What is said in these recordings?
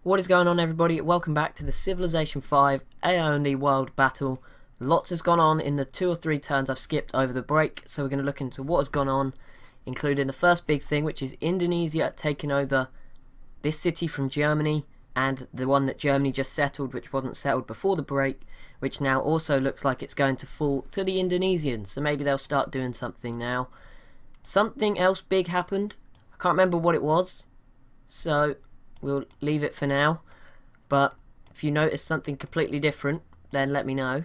What is going on, everybody? Welcome back to the Civilization V AI only world battle. Lots has gone on in the 2 or 3 turns I've skipped over the break, so we're going to look into what has gone on, including the first big thing, which is Indonesia taking over this city from Germany, and the one that Germany just settled, which wasn't settled before the break, which now also looks like it's going to fall to the Indonesians, so maybe they'll start doing something now. Something else big happened. I can't remember what it was, so we'll leave it for now. But if you notice something completely different, then let me know.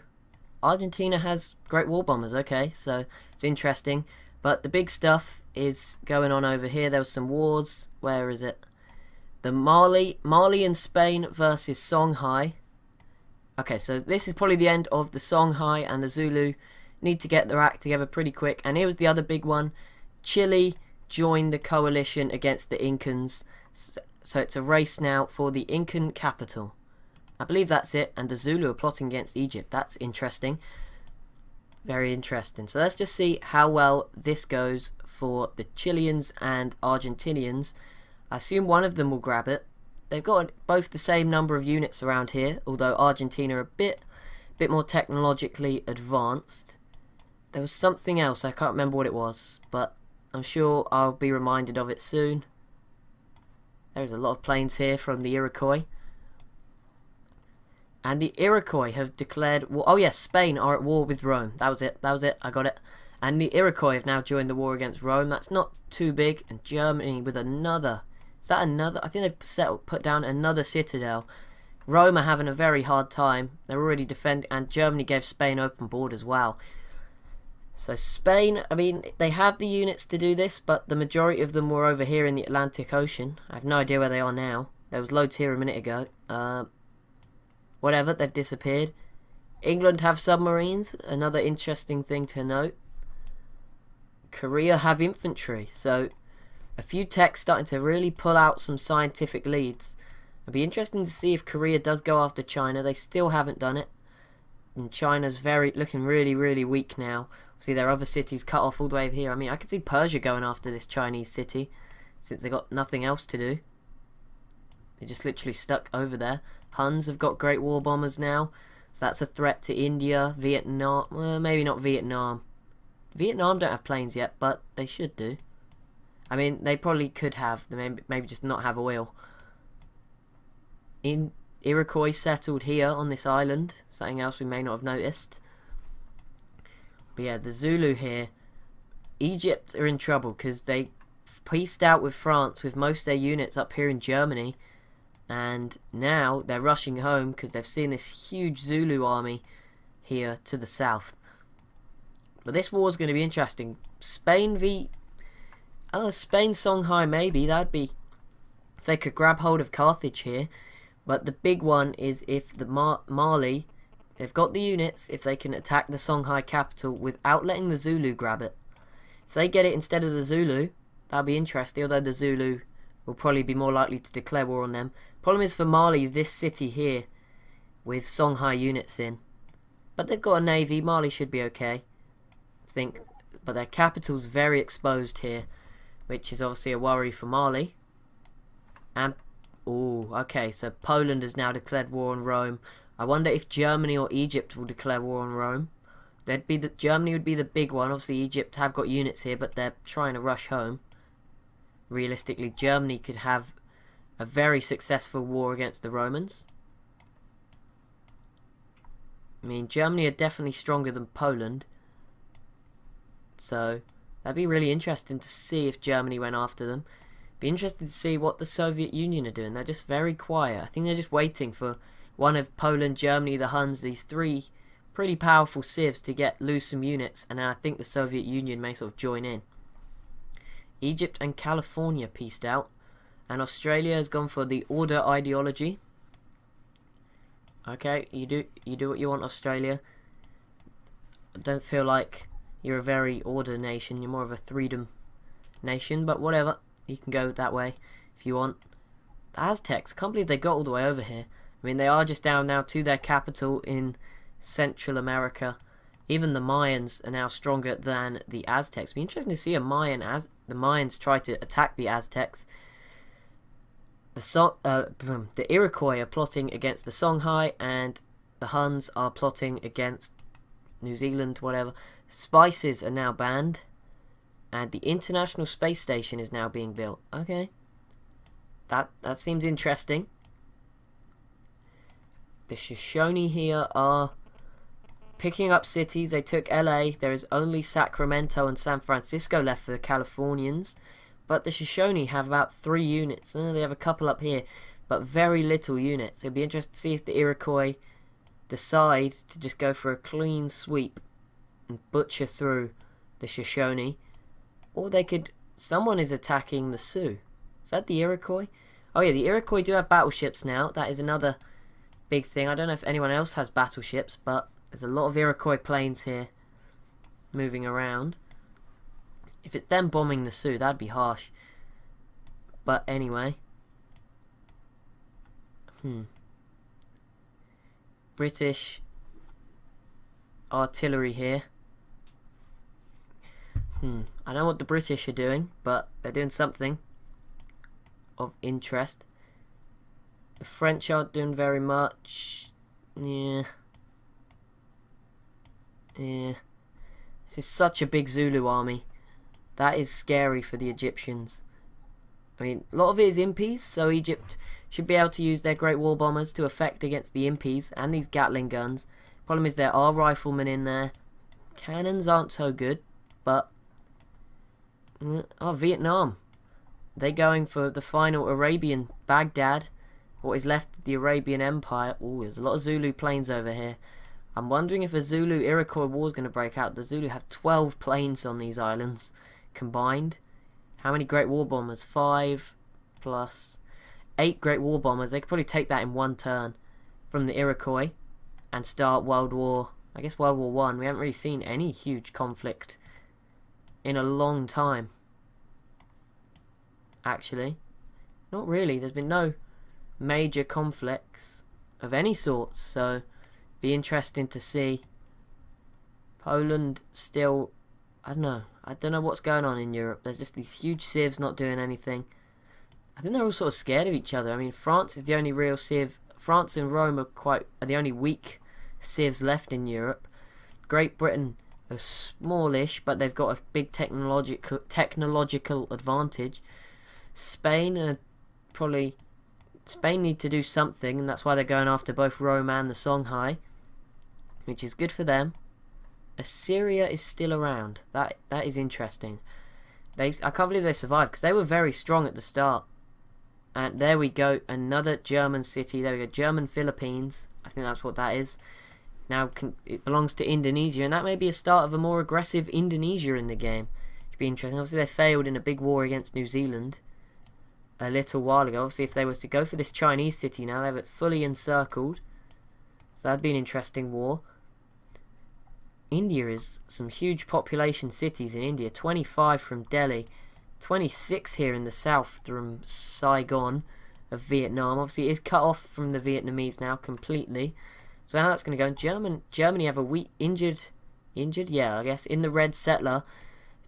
Argentina has great war bombers, okay, so it's interesting. But the big stuff is going on over here. There was some wars. Where is it? The Mali and Spain versus Songhai. Okay, so this is probably the end of the Songhai, and the Zulu need to get their act together pretty quick. And here was the other big one. Chile joined the coalition against the Incans. So it's a race now for the Incan capital. I believe that's it. And the Zulu are plotting against Egypt. That's interesting. Very interesting. So let's just see how well this goes for the Chileans and Argentinians. I assume one of them will grab it. They've got both the same number of units around here, although Argentina are a bit more technologically advanced. There was something else, I can't remember what it was, but I'm sure I'll be reminded of it soon. There's a lot of planes here from the Iroquois. And the Iroquois have declared war. Oh yes, Spain are at war with Rome. That was it, I got it. And the Iroquois have now joined the war against Rome. That's not too big. And Germany with another. Is that another? I think they've put down another citadel. Rome are having a very hard time. They're already defending. And Germany gave Spain open borders. Wow. So Spain, I mean, they have the units to do this, but the majority of them were over here in the Atlantic Ocean. I have no idea where they are now. There was loads here a minute ago. Whatever, they've disappeared. England have submarines, another interesting thing to note. Korea have infantry, so a few techs starting to really pull out some scientific leads. It'll be interesting to see if Korea does go after China. They still haven't done it. And China's looking really weak now. See, there are other cities cut off all the way over here. I mean, I could see Persia going after this Chinese city, since they got nothing else to do. They're just literally stuck over there. Huns have got great war bombers now, so that's a threat to India, Vietnam. Well, maybe not Vietnam. Vietnam don't have planes yet, but they should do. I mean, they probably could have. They maybe just not have oil. Iroquois settled here on this island. Something else we may not have noticed. But yeah, the Zulu here. Egypt are in trouble because they pieced out with France with most of their units up here in Germany. And now they're rushing home because they've seen this huge Zulu army here to the south. But this war is going to be interesting. Spain Songhai, maybe. That'd be if they could grab hold of Carthage here. But the big one is if the Mali, they've got the units, if they can attack the Songhai capital without letting the Zulu grab it. If they get it instead of the Zulu, that'd be interesting, although the Zulu will probably be more likely to declare war on them. Problem is for Mali, this city here, with Songhai units in. But they've got a navy, Mali should be okay, I think. But their capital's very exposed here, which is obviously a worry for Mali. And oh, okay, so Poland has now declared war on Rome. I wonder if Germany or Egypt will declare war on Rome. Germany would be the big one. Obviously, Egypt have got units here, but they're trying to rush home. Realistically, Germany could have a very successful war against the Romans. I mean, Germany are definitely stronger than Poland. So, that'd be really interesting to see if Germany went after them. Be interested to see what the Soviet Union are doing. They're just very quiet. I think they're just waiting for one of Poland, Germany, the Huns, these 3 pretty powerful civs to lose some units, and then I think the Soviet Union may sort of join in. Egypt and California pieced out, and Australia has gone for the order ideology. Okay, you do what you want, Australia. I don't feel like you're a very order nation. You're more of a freedom nation, but whatever. You can go that way if you want. The Aztecs, I can't believe they got all the way over here. I mean, they are just down now to their capital in Central America. Even the Mayans are now stronger than the Aztecs. It'd be interesting to see the Mayans try to attack the Aztecs. the Iroquois are plotting against the Songhai, and the Huns are plotting against New Zealand, whatever. Spices are now banned, and the International Space Station is now being built. Okay, that seems interesting. The Shoshone here are picking up cities. They took LA. There is only Sacramento and San Francisco left for the Californians. But the Shoshone have about 3 units. They have a couple up here, but very little units. It'd be interesting to see if the Iroquois decide to just go for a clean sweep and butcher through the Shoshone. Or they could... Someone is attacking the Sioux. Is that the Iroquois? Oh yeah, the Iroquois do have battleships now. That is another big thing. I don't know if anyone else has battleships, but there's a lot of Iroquois planes here moving around. If it's them bombing the Sioux, that'd be harsh. But anyway. British artillery here. I don't know what the British are doing, but they're doing something of interest. The French aren't doing very much. Yeah. This is such a big Zulu army. That is scary for the Egyptians. I mean, a lot of it is impies, so Egypt should be able to use their great war bombers to effect against the impies and these Gatling guns. Problem is there are riflemen in there. Cannons aren't so good, but... Oh, Vietnam. They're going for the final Arabian Baghdad. What is left of the Arabian Empire. Oh, there's a lot of Zulu planes over here. I'm wondering if a Zulu-Iroquois war is going to break out. The Zulu have 12 planes on these islands combined. How many Great War Bombers? 5 plus 8 Great War Bombers. They could probably take that in one turn from the Iroquois and start World War... I guess World War One. We haven't really seen any huge conflict in a long time. Actually. Not really. There's been no major conflicts of any sort, so be interesting to see. Poland still... I don't know what's going on in Europe. There's just these huge civs not doing anything. I think they're all sort of scared of each other. I mean, France is the only real civ. France and Rome are the only weak civs left in Europe. Great Britain are smallish, but they've got a big technological advantage. Spain Spain need to do something, and that's why they're going after both Rome and the Songhai, which is good for them. Assyria is still around. That is interesting. I can't believe they survived, because they were very strong at the start. And there we go, another German city. There we go, German Philippines. I think that's what that is. Now it belongs to Indonesia, and that may be a start of a more aggressive Indonesia in the game. Should be interesting. Obviously they failed in a big war against New Zealand a little while ago. Obviously if they were to go for this Chinese city now, they have it fully encircled. So that'd be an interesting war. India is some huge population cities in India. 25 from Delhi, 26 here in the south from Saigon of Vietnam. Obviously it is cut off from the Vietnamese now completely. So how that's going to go. And Germany have a weak injured, yeah, I guess, in the red settler,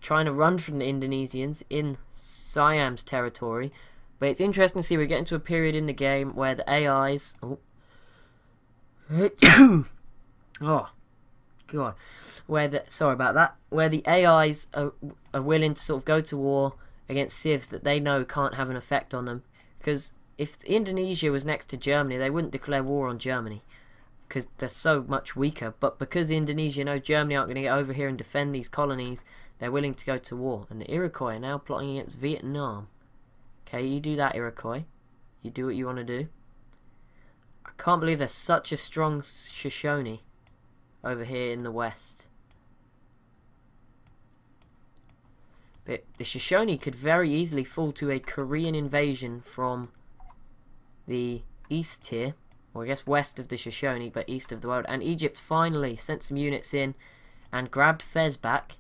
trying to run from the Indonesians in Siam's territory. But it's interesting to see we're getting to a period in the game where the AIs... Oh, God. Sorry about that. Where the AIs are willing to sort of go to war against civs that they know can't have an effect on them. Because if Indonesia was next to Germany, they wouldn't declare war on Germany, because they're so much weaker. But because Indonesia know Germany aren't going to get over here and defend these colonies, they're willing to go to war. And the Iroquois are now plotting against Vietnam. Okay, you do that, Iroquois. You do what you want to do. I can't believe there's such a strong Shoshone over here in the west. But the Shoshone could very easily fall to a Korean invasion from the east here, or I guess west of the Shoshone, but east of the world. And Egypt finally sent some units in and grabbed Fez back.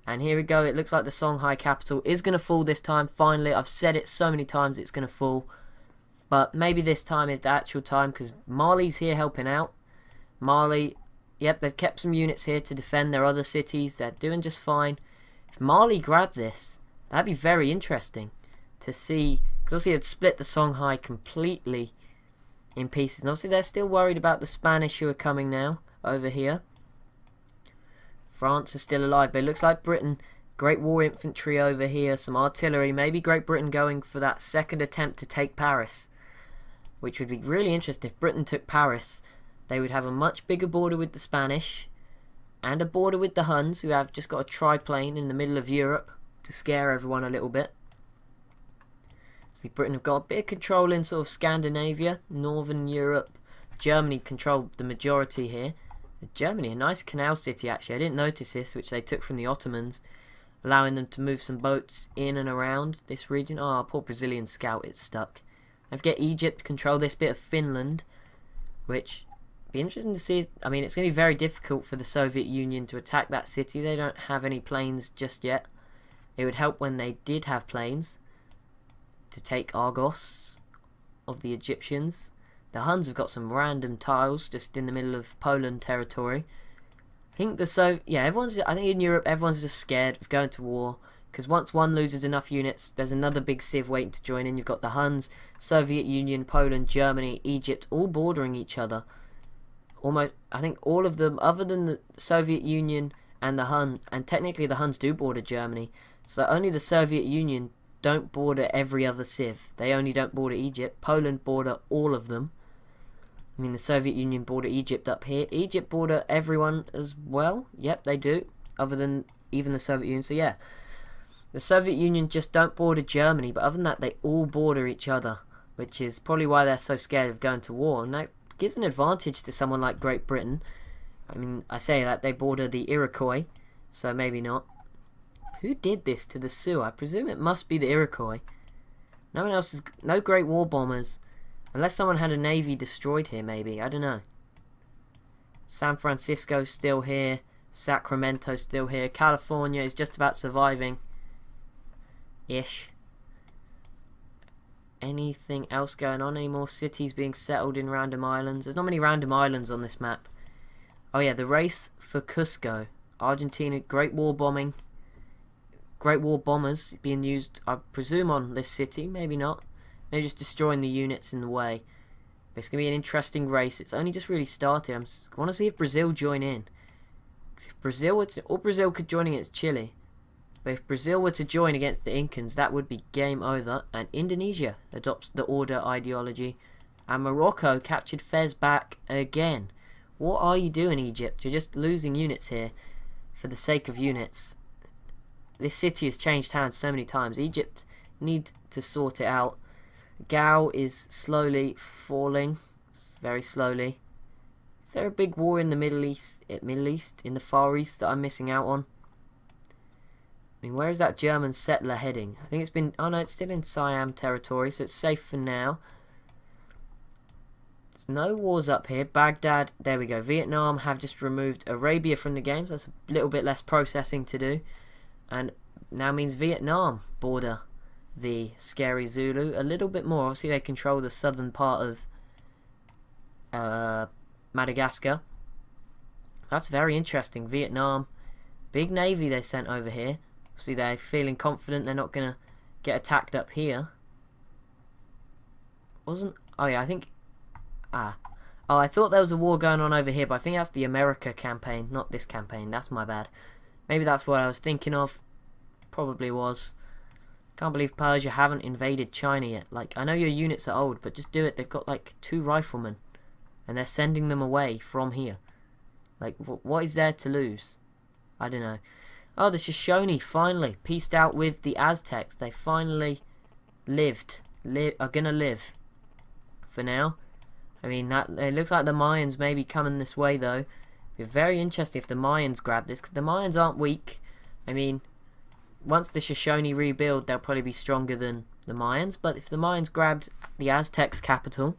And here we go, it looks like the Songhai capital is going to fall this time, finally. I've said it so many times it's going to fall. But maybe this time is the actual time, because Mali's here helping out. Mali, yep, they've kept some units here to defend their other cities. They're doing just fine. If Mali grabbed this, that'd be very interesting to see. Because obviously it split the Songhai completely in pieces. And obviously they're still worried about the Spanish who are coming now over here. France is still alive, but it looks like Britain, Great War infantry over here, some artillery, maybe Great Britain going for that second attempt to take Paris, which would be really interesting. If Britain took Paris, they would have a much bigger border with the Spanish and a border with the Huns, who have just got a triplane in the middle of Europe to scare everyone a little bit. See, Britain have got a bit of control in sort of Scandinavia, Northern Europe. Germany controlled the majority here. Germany, a nice canal city actually. I didn't notice this, which they took from the Ottomans, allowing them to move some boats in and around this region. Oh, poor Brazilian scout, it's stuck. I forget Egypt control this bit of Finland, which be interesting to see. I mean, it's going to be very difficult for the Soviet Union to attack that city. They don't have any planes just yet. It would help when they did have planes to take Argos of the Egyptians. The Huns have got some random tiles just in the middle of Poland territory. I think I think in Europe everyone's just scared of going to war, because once one loses enough units, there's another big civ waiting to join in. You've got the Huns, Soviet Union, Poland, Germany, Egypt, all bordering each other. Almost, I think all of them, other than the Soviet Union and the Hun, and technically the Huns do border Germany. So only the Soviet Union don't border every other civ. They only don't border Egypt. Poland border all of them. I mean, the Soviet Union border Egypt up here. Egypt border everyone as well. Yep, they do. Other than even the Soviet Union. So yeah, the Soviet Union just don't border Germany. But other than that, they all border each other, which is probably why they're so scared of going to war. And that gives an advantage to someone like Great Britain. I mean, I say that they border the Iroquois, so maybe not. Who did this to the Sioux? I presume it must be the Iroquois. No one else is... No Great War bombers. Unless someone had a navy destroyed here, maybe. I don't know. San Francisco's still here. Sacramento's still here. California is just about surviving. Ish. Anything else going on? Any more cities being settled in random islands? There's not many random islands on this map. Oh yeah, the race for Cusco. Argentina, Great War bombing. Great War bombers being used, I presume, on this city. Maybe not. Maybe just destroying the units in the way. But it's going to be an interesting race. It's only just really started. I want to see if Brazil join in. If Brazil could join against Chile. But if Brazil were to join against the Incans, that would be game over. And Indonesia adopts the order ideology. And Morocco captured Fez back again. What are you doing, Egypt? You're just losing units here for the sake of units. This city has changed hands so many times. Egypt need to sort it out. Gao is slowly falling, very slowly. Is there a big war in the Middle East, in the Far East that I'm missing out on? I mean, where is that German settler heading? I think it's been, oh no, it's still in Siam territory, so it's safe for now. There's no wars up here. Baghdad, there we go. Vietnam have just removed Arabia from the game, so that's a little bit less processing to do. And now means Vietnam border the scary Zulu a little bit more. Obviously they control the southern part of Madagascar. That's very interesting. Vietnam, big navy they sent over here. Obviously they're feeling confident they're not gonna get attacked up here. Oh yeah, I think I thought there was a war going on over here, but I think that's the America campaign, not this campaign. That's my bad. Maybe that's what I was thinking of. Probably was. Can't believe Persia haven't invaded China yet. Like, I know your units are old, but just do it. They've got like 2 riflemen, and they're sending them away from here. Like, what is there to lose? I don't know. Oh, the Shoshone finally peaced out with the Aztecs. They finally are gonna live for now. I mean, that it looks like the Mayans may be coming this way though. It'd be very interesting if the Mayans grab this, because the Mayans aren't weak. I mean, once the Shoshone rebuild, they'll probably be stronger than the Mayans. But if the Mayans grabbed the Aztecs' capital,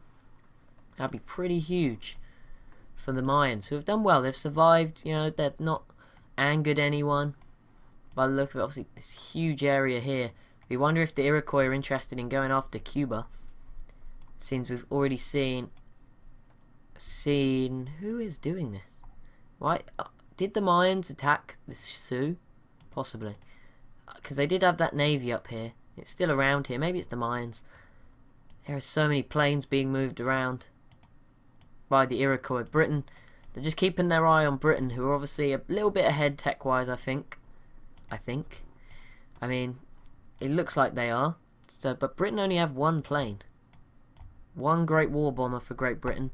that'd be pretty huge for the Mayans, who have done well. They've survived, you know, they've not angered anyone. By the look of it, obviously, this huge area here. We wonder if the Iroquois are interested in going after Cuba, since we've already seen who is doing this. Why did the Mayans attack the Sioux? Possibly. Because they did have that navy up here. It's still around here. Maybe it's the Mayans. There are so many planes being moved around by the Iroquois. Britain, they're just keeping their eye on Britain, who are obviously a little bit ahead tech-wise, I think. I mean, it looks like they are. So, but Britain only have one plane. One Great War Bomber for Great Britain.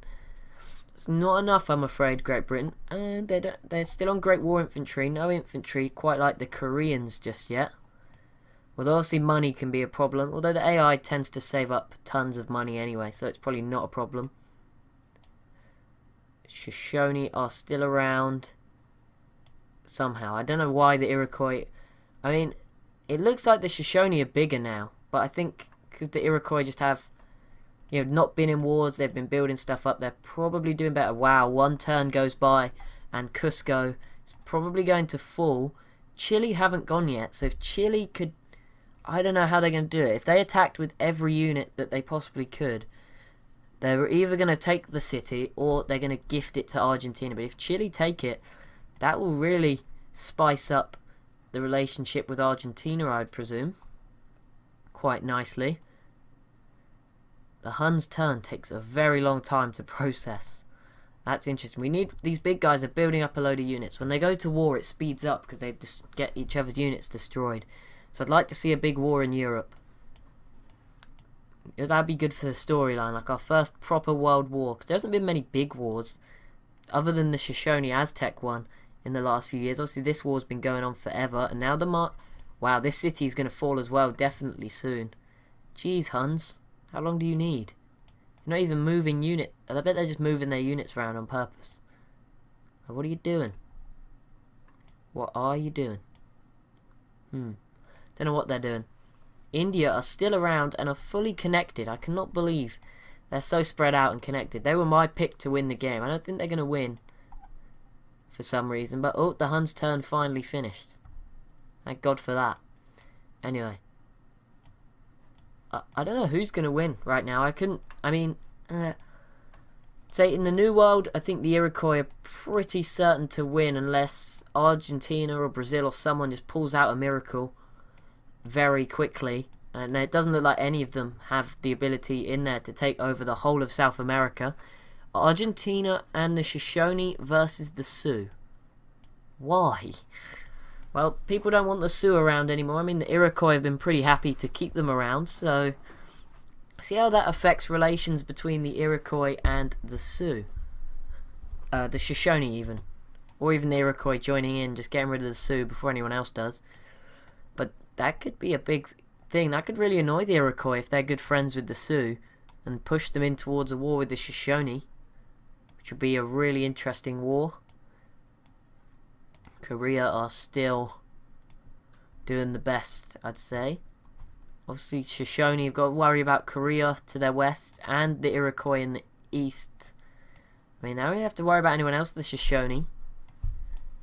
It's not enough, I'm afraid, Great Britain. And they're still on Great War infantry. No infantry quite like the Koreans just yet. Although obviously money can be a problem. Although the AI tends to save up tons of money anyway, so it's probably not a problem. Shoshone are still around. Somehow. I don't know why the Iroquois... I mean, it looks like the Shoshone are bigger now. But I think because the Iroquois just have... You know, not been in wars, they've been building stuff up, they're probably doing better. Wow, one turn goes by, and Cusco is probably going to fall. Chile haven't gone yet, so if Chile could... I don't know how they're going to do it. If they attacked with every unit that they possibly could, they were either going to take the city, or they're going to gift it to Argentina. But if Chile take it, that will really spice up the relationship with Argentina, I'd presume. Quite nicely. The Hun's turn takes a very long time to process. That's interesting. We need... These big guys are building up a load of units. When they go to war, it speeds up because they just get each other's units destroyed. So I'd like to see a big war in Europe. That'd be good for the storyline, like our first proper world war. Because there hasn't been many big wars, other than the Shoshone Aztec one in the last few years. Obviously this war's been going on forever. And now the wow, this city is going to fall as well, definitely soon. Jeez, Huns. How long do you need? You're not even moving unit. I bet they're just moving their units around on purpose. Like, what are you doing? What are you doing? Don't know what they're doing. India are still around and are fully connected. I cannot believe they're so spread out and connected. They were my pick to win the game. I don't think they're going to win for some reason. But, oh, the Hun's turn finally finished. Thank God for that. Anyway. I don't know who's going to win right now. Say in the New World, I think the Iroquois are pretty certain to win unless Argentina or Brazil or someone just pulls out a miracle very quickly. And it doesn't look like any of them have the ability in there to take over the whole of South America. Argentina and the Shoshone versus the Sioux. Why? Well, people don't want the Sioux around anymore. I mean, the Iroquois have been pretty happy to keep them around, so... See how that affects relations between the Iroquois and the Sioux. The Shoshone, even. Or even the Iroquois joining in, just getting rid of the Sioux before anyone else does. But that could be a big thing. That could really annoy the Iroquois if they're good friends with the Sioux, and push them in towards a war with the Shoshone, which would be a really interesting war. Korea are still doing the best, I'd say. Obviously, Shoshone have got to worry about Korea to their west and the Iroquois in the east. I mean, they don't have to worry about anyone else, the Shoshone.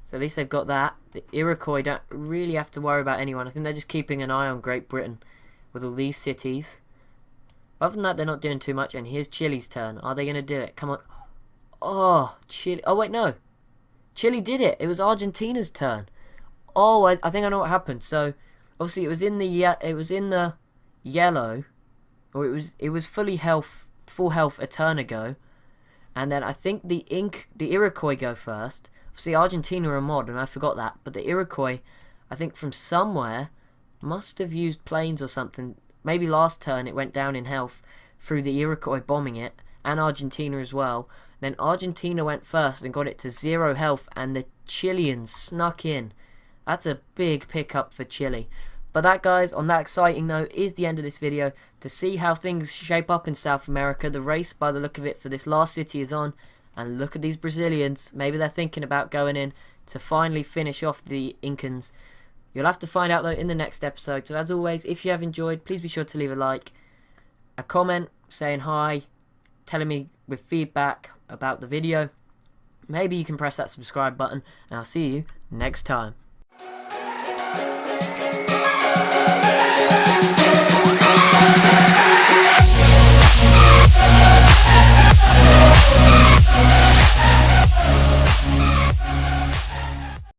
So at least they've got that. The Iroquois don't really have to worry about anyone. I think they're just keeping an eye on Great Britain with all these cities. Other than that, they're not doing too much. And here's Chile's turn. Are they going to do it? Come on. Oh, Chile. Oh, wait, no. Chile did it. It was Argentina's turn. Oh, I think I know what happened. So, obviously, it was in the yellow, or it was full health a turn ago, and then I think the Iroquois go first. Obviously, Argentina are a mod, and I forgot that. But the Iroquois, I think from somewhere, must have used planes or something. Maybe last turn it went down in health through the Iroquois bombing it, and Argentina as well. Then Argentina went first and got it to 0 health, and the Chileans snuck in. That's a big pickup for Chile. But that, guys, on that exciting note, is the end of this video. To see how things shape up in South America, the race, by the look of it, for this last city is on. And look at these Brazilians. Maybe they're thinking about going in to finally finish off the Incans. You'll have to find out, though, in the next episode. So, as always, if you have enjoyed, please be sure to leave a like, a comment saying hi, telling me with feedback about the video. Maybe you can press that subscribe button, and I'll see you next time.